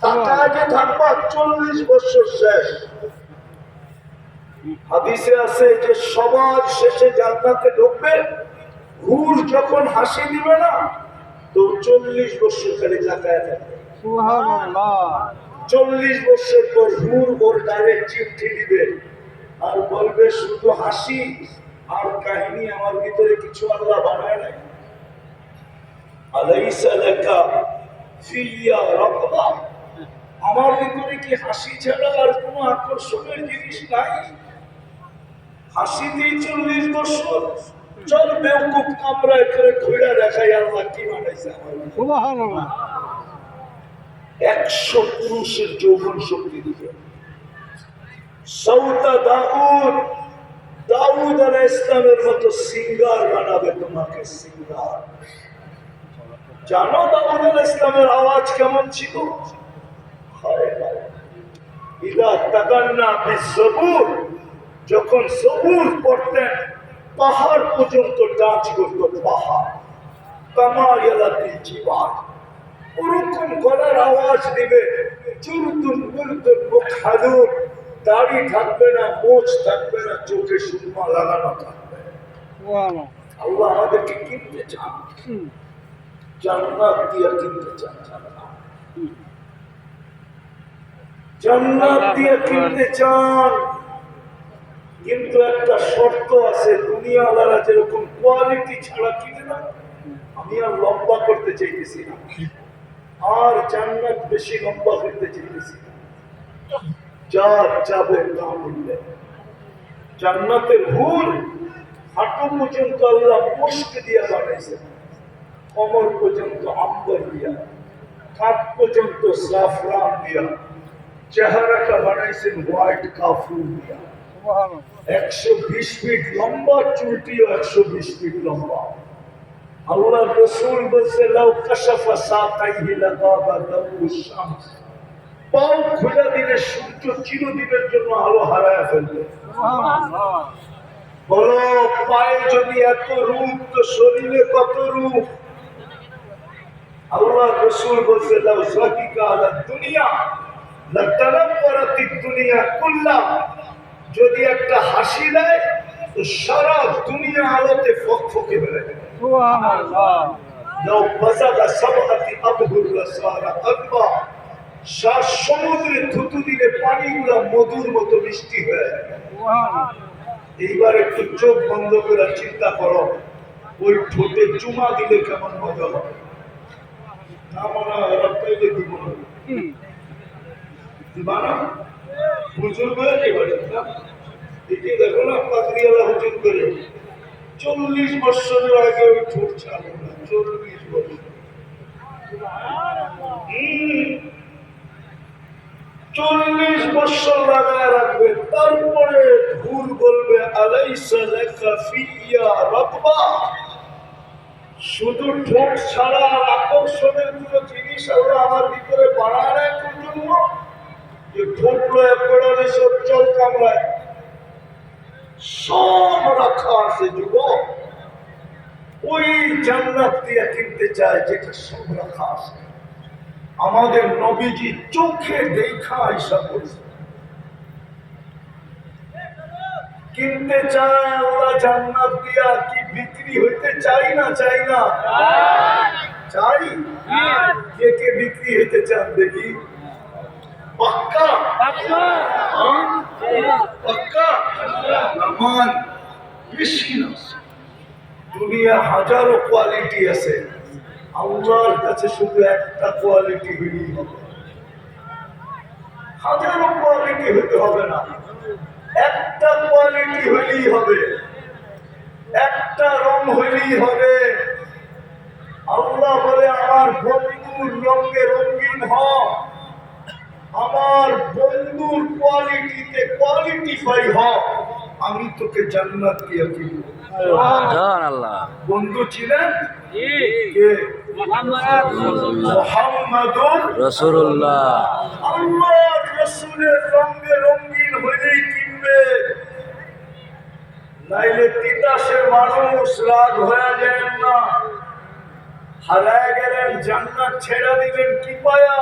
তাকায় যে থাকবা 40 বছর শেষ। হাদিসে আছে যে সবার শেষে জান্নাতে ঢুকবে, হুর যখন হাসি দিবে না তো 40 বছর খালি তাকায় থাকবে। সুবহানাল্লাহ। 40 বছর পর হুর ওর গায়ে চিঠি দিবে আর বলবে শুধু হাসি আর কাহিনী, আমার ভিতরে কিছু আল্লাহ বানায় নাই। আলাইসা লাকা ফিয়া রাগবা, আমার ভিতরে কি হাসি ছাড়া আর কোনো আকর্ষণের জিনিস নাই? হাসি দিয়ে 40 বছর চল বেউকুফ কামরায় করে ঘুরে দেখাই আল্লাহ কি বানাইছে। সুবহানাল্লাহ। 100 পুরুষের যৌবন শক্তি দিবে। সৌতা দাউদ আলাইহিস সালামের মতো সিঙ্গার বানাবে তোমাকে, সিঙ্গার। জানো দাউদ আলাইহিস সালামের আওয়াজ কেমন ছিল? ইদা তাগান্না বিসবুর, যখন সবুর পড়তেন পাহাড় পর্যন্ত ডান্স করতো, পাহাড়। কামায়ালাতিল জিবাল, ওরকম গলার আওয়াজ দিবে। চুরতুন বুরতুন মুখালুন, দাড়ি থাকবে না, মোচ থাকবে না, চোখে সুরমা লাগানো থাকবে। আল্লাহ আমাদেরকে কিনতে চান, জান্নাত দিয়ে কিনতে চান, জান্নাত দিয়ে কিনতে চান। কিন্তু একটা শর্ত আছে, দুনিয়াওয়ালারা যেরকম কোয়ালিটি ছাড়া কিনে না, আমি আর লম্বা করতে চাইতেছি না, আর জান্নাত বেশি লম্বা করতে চাইতেছি না। যা যাবে তা বললে জান্নাতের হুর হাঁটু পর্যন্ত আল্লাহ মুস্ক দিয়া বানাইছে, কমর পর্যন্ত আম্বর দিয়া, কাপ পর্যন্ত জাফরান দিয়া, চেহারাটা বানাইছেন হোয়াইট কাফুর দিয়া। 120 ফিট লম্বা, চুলটিও 120 ফিট লম্বা। আল্লাহ রাসূল বলছে লাউ কাশাফা সাকাইহি লাগাবা দাউস শামস, পাও খুলে দিলে সূর্য চিরদিনের জন্য আলো হারায় ফেলবে। সুবহানাল্লাহ। বলো পায়ে যদি এত রূপ, তো শরীরে কত রূপ? আল্লাহ রাসূল বলছে লাউ যাকিকা আলা দুনিয়া লাতানাওয়ারাতিদ দুনিয়া কুল্লাহ, যদি একটা হাসি দেয় তো সারা দুনিয়া আলোতে ফকফকে বেরোবে। সুবহানাল্লাহ। লাউ বাযাগা সাবআতি আবহুর লাসারা আকবা, সাত সমুদ্রে থুতু দিলে পানিগুলো মধুর মতো মিষ্টি হয়ে যাবে। এইবার একটু চোখ বন্ধ করে চিন্তা করো, ওই ঠোঁটে চুমা দিলে কেমন মজা হবে? না মনে হয় রক্তাইলে দিব না, দিবা না? হুজুর করে এটি দেখো না, পাদ্রিয়ালা হুজুর করে 40 বছরের আগে ওই ঠোঁট ছাড়ো না, 40 বছর। 40 বছর লাগায় রাখবে, তারপরে ভুল বলবে আলাইসা লাকা ফিয়া রাগবা। শুধু ঠোঁট ছাড়া আর আকর্ষণের কোনো জিনিস আল্লাহ আমার ভিতরে বাড়ায় না কোন জন্য? যে ঠোঁট লয়ে পড়ালে সব চল কামড়ায়, সব রাখা আছে যুবক। ওই জান্নাত দিয়ে কিনতে চায় যেটা সব রাখা আছে। আমাদের নবীজি চোখে দেখা হিসাব করছে, কিনতে চায় আল্লাহ জান্নাত দিয়া। কি বিক্রি হইতে চাই না? চাই না? চাই। কে কে বিক্রি হইতে চান দেখি? পাক্কা পাক্কা। আমার বেশি না, দুনিয়া হাজারো কোয়ালিটি আছে, আল্লাহর কাছে শুধু একটা কোয়ালিটি হইলেই হবে। হাজারো কোয়ালিটি হতে হবে না, একটা কোয়ালিটি হইলেই হবে, একটা রং হইলেই হবে। আল্লাহ বলে আমার বন্ধুর রঙে রঙিন হ, আমার বন্ধুর কোয়ালিটিতে কোয়ালিটিফাই হ, আমি তোকে জান্নাত দিয়ে দিব। সুবহানাল্লাহ। বন্ধু ছিলেন কে? মুহাম্মাদুর রাসূলুল্লাহ। আল্লাহর রাসূলের রঙে রঙিন হইলেই কিনবে, নাইলে তিতাসের মানুষ রাগ হয়ে যায় না। হারায় গেলেন, জান্নাত ছেড়ে দিবেন কি পায়া?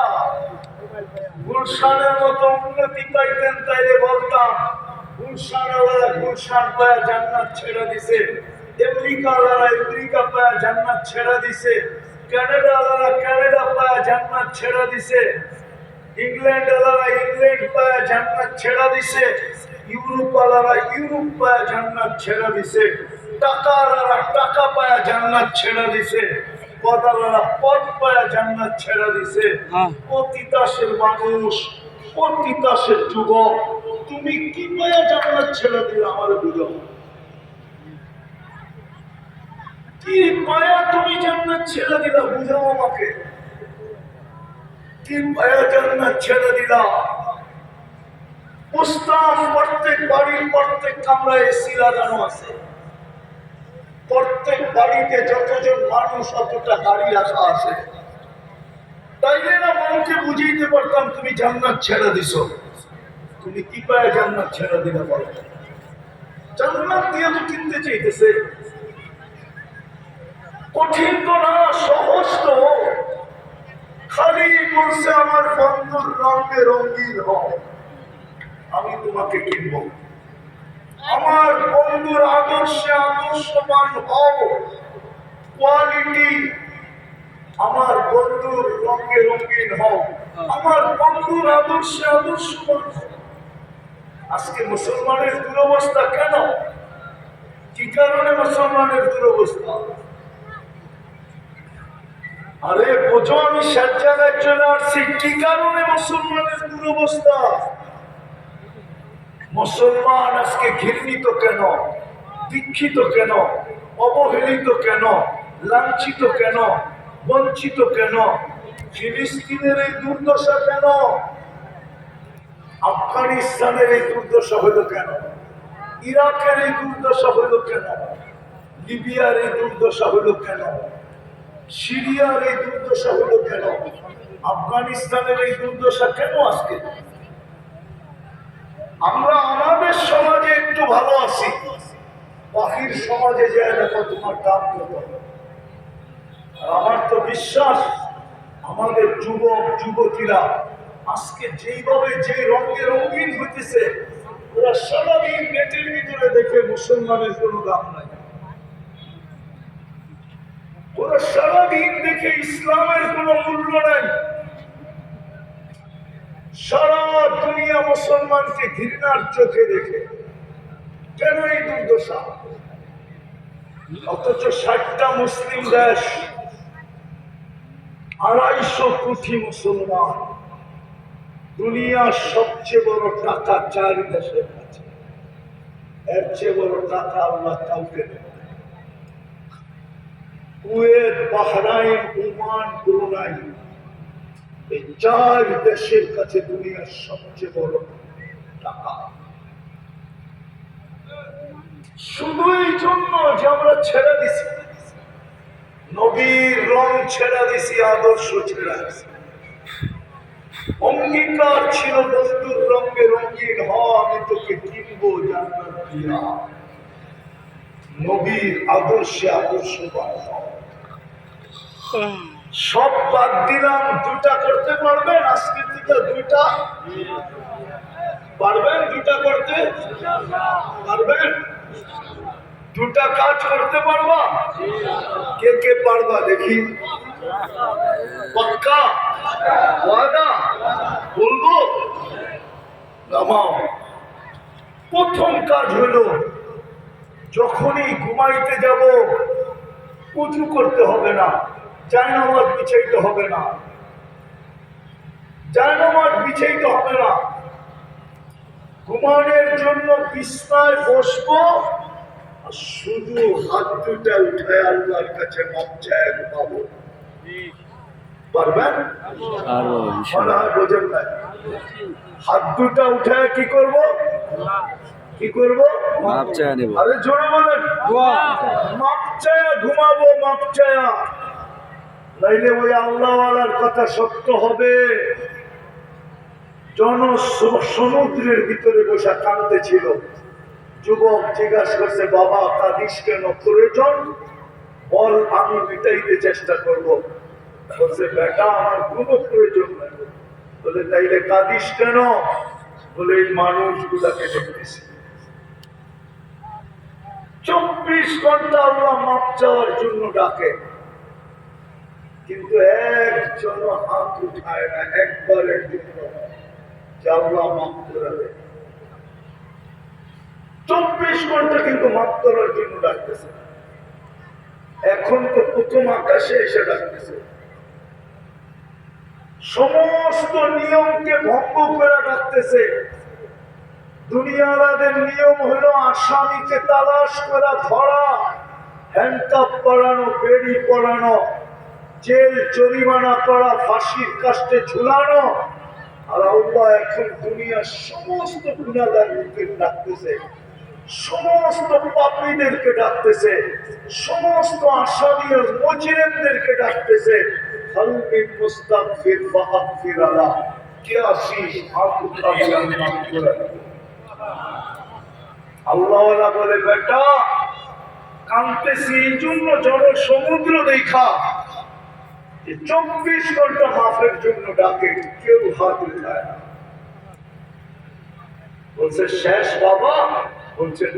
গুলশানের মতো উন্নতি পাইতেন তাইলে বলতাম গুলশানওয়ালা গুলশান পায়া জান্নাত ছেড়ে দিছে, আমেরিকাওয়ালা আমেরিকা পায়া জান্নাত ছেড়ে দিছে, কানাডাওয়ালা কানাডা পায়া জান্নাত ছেড়ে দিছে, ইংল্যান্ডওয়ালা ইংল্যান্ড পায়া জান্নাত ছেড়ে দিছে, ইউরোপওয়ালা ইউরোপ পায়া জান্নাত ছেড়ে দিছে, টাকাওয়ালা টাকা পায়া জান্নাত ছেড়ে দিছে, পদাওয়ালা পদ পায়া জান্নাত ছেড়ে দিছে। ও তিতাসের মানুষ, ও তিতাসের যুবক, তুমি কি পায়া জান্নাত ছেড়ে দিলে আমার বুঝো? কি পায়া তুমি জান্নাত ছেড়ে দিলা বুঝাও আমাকে? কি পায়া জান্নাত ছেড়ে দিলা? প্রস্তাব প্রত্যেক বাড়ির প্রত্যেক কামরায় এসি লাগানো আছে, প্রত্যেক বাড়িতে যতজন মানুষ অতটা গাড়ি রাখা আছে। তাইলে না মনকে বুঝিয়ে পারতাম তুমি জান্নাত ছেড়ে দিছ। তুমি কি পায় জান্নাত ছেড়ে দিলে বলো? জান্নাত দিয়ে তো কিনতে চাইতেছে, কঠিন তো না, সহজ তো। খালি বলছে আমার বন্ধুর রঙে রঙিন হও, আমি তোমাকে কিনব। আমার বন্ধুর আদর্শে আদর্শবান হও, কোয়ালিটি। আমার বন্ধুর রঙে রঙিন হও, আমার বন্ধুর আদর্শে আদর্শবান হও। আজকে মুসলমানের দুরবস্থা কেন? কি কারণে মুসলমানের দুরবস্থা? আরে বোঝো, আমি শেষ জায়গায় চলে আসছি। কি কারণে মুসলমানের দুরবস্থা? মুসলমান আজকে ঘৃণিত কেন, দীক্ষিত কেন, অবহেলিত কেন, লাঞ্ছিত কেন, বঞ্চিত কেন? ফিলিস্তিনের এই দুর্দশা কেন? আফগানিস্তানের এই দুর্দশা হইল কেন? ইরাকের এই দুর্দশা হইল কেন? লিবিয়ার এই দুর্দশা হইল কেন? সিরিয়ার এই দুর্দশা হইল কেন? আফগানিস্তানের এই দুর্দশা কেন আজকে? আমরা আমাদের সমাজে একটু ভালো আছি, বাকির সমাজে যায় দেখো তোমার দাম কত। আমার তো বিশ্বাস আমাদের যুবক যুবতীরা আজকে যেইভাবে যে রঙে রঙিন হইতেছে, ওরা সারাদিন নেটের ভিতরে দেখে মুসলমানের কোনো দাম নাই। ওরা সারাদিন দেখে ইসলামের কোনো মূল্য নাই। সারা দুনিয়া মুসলমানকে ঘৃণার চোখে দেখে। কেন এই দুর্দশা? অথচ 60টা মুসলিম দেশ, 250 কোটি মুসলমান, দুনিয়ার সবচেয়ে বড় টাকা 4 দেশের কাছে। এর চেয়ে বড় টাকা আল্লাহ কাউকে দেন। কুয়েত, বাহরাইন, ওমান, ব্রুনাই, এই 4 দেশের কাছে দুনিয়ার সবচেয়ে বড় টাকা। শুধু এই জন্য যে আমরা ছেড়ে দিছি, নবীর রং ছেড়ে দিছি, আদর্শ ছেড়ে দিছি। অঙ্গীকার ছিল বন্ধুর রঙে রঙিন হ, আমি তোকে কিনবো জান্নাত দিয়া। নবীর আদর্শে আদর্শবান হও। সব বাদ দিলাম, 2টা করতে পারবেন আজকের থেকে? 2টা পারবেন? 2টা করতে পারবেন? 2টা কাজ করতে পারবা? কে কে পারবা দেখি? পাক্কা ওয়াদা বলবো? নামাও। প্রথম কাজ হলো, যখনই ঘুমাইতে যাব উযু করতে হবে না, জায়নামাজ বিছাইতে হবে না, জায়নামাজ বিছাইতে হবে না। ঘুমানোর জন্য বিছানায় বসবো, আর শুধু হাত 2টা উঠায় আল্লাহর কাছে মাপ চায় ঘুমাবো। পারবেন? বোঝেন না? হাত 2টা উঠায় কি করব? কি করব? মাপ চায় নেব। আরে জোরে বলেন, মাপ চায় ঘুমাবো, মাপ চায়। নাইলে ওই আল্লাহওয়ালার কথা সত্য হবে। সমুদ্রের ভিতরে বসে কাঁদতেছিল। যুবক জিজ্ঞাসা করছে, বাবা কাঁদিস কেন? প্রয়োজন বল, আমি মিটাইতে চেষ্টা করব। বলছে, বেটা আমার কোনো প্রয়োজন নাই। তো বলে তাইলে কাঁদিস কেন? বলে এই মানুষগুলাকে দেখতেছি 24 ঘন্টা আল্লাহ মাপ চাওয়ার জন্য ডাকে, কিন্তু একজন হাত উঠায় না একবারের জন্য যে আল্লাহ মাপ করে। 24 ঘন্টা কিন্তু মাপ করার জন্য ডাকতেছে। এখন তো প্রথম আকাশে এসে ডাকতেছে, সমস্ত নিয়মকে ভঙ্গ করে ডাকতেছে। দুনিয়ালাদের নিয়ম হলো আসামিকে তালাশ করা, ধরা, হ্যান্ডকাপ পরানো, বেড়ি পরানো, জেল জরিমানা করা, ফাঁসির কাস্টে ঝুলানো। আর আল্লাহ এখন দুনিয়ার সমস্ত গুনাহগারকে ডাকতেছে, সমস্ত পাপীদেরকে ডাকতেছে, সমস্ত আসামি ও মুজরিমদেরকে ডাকতেছে। হালমি মুস্তাগফির ফাগফির আলাহ, কে আসিস হাত উঠাবি আমি মাফ করে দেব। আল্লাহওয়ালা বলে বেটা কাঁদতেছি এই জন্য জনসমুদ্র দেখা যে 24 ঘন্টা মাফের জন্য ডাকে, কেউ হাত উঠায় না। বলছে শেষ বাবা? বলছে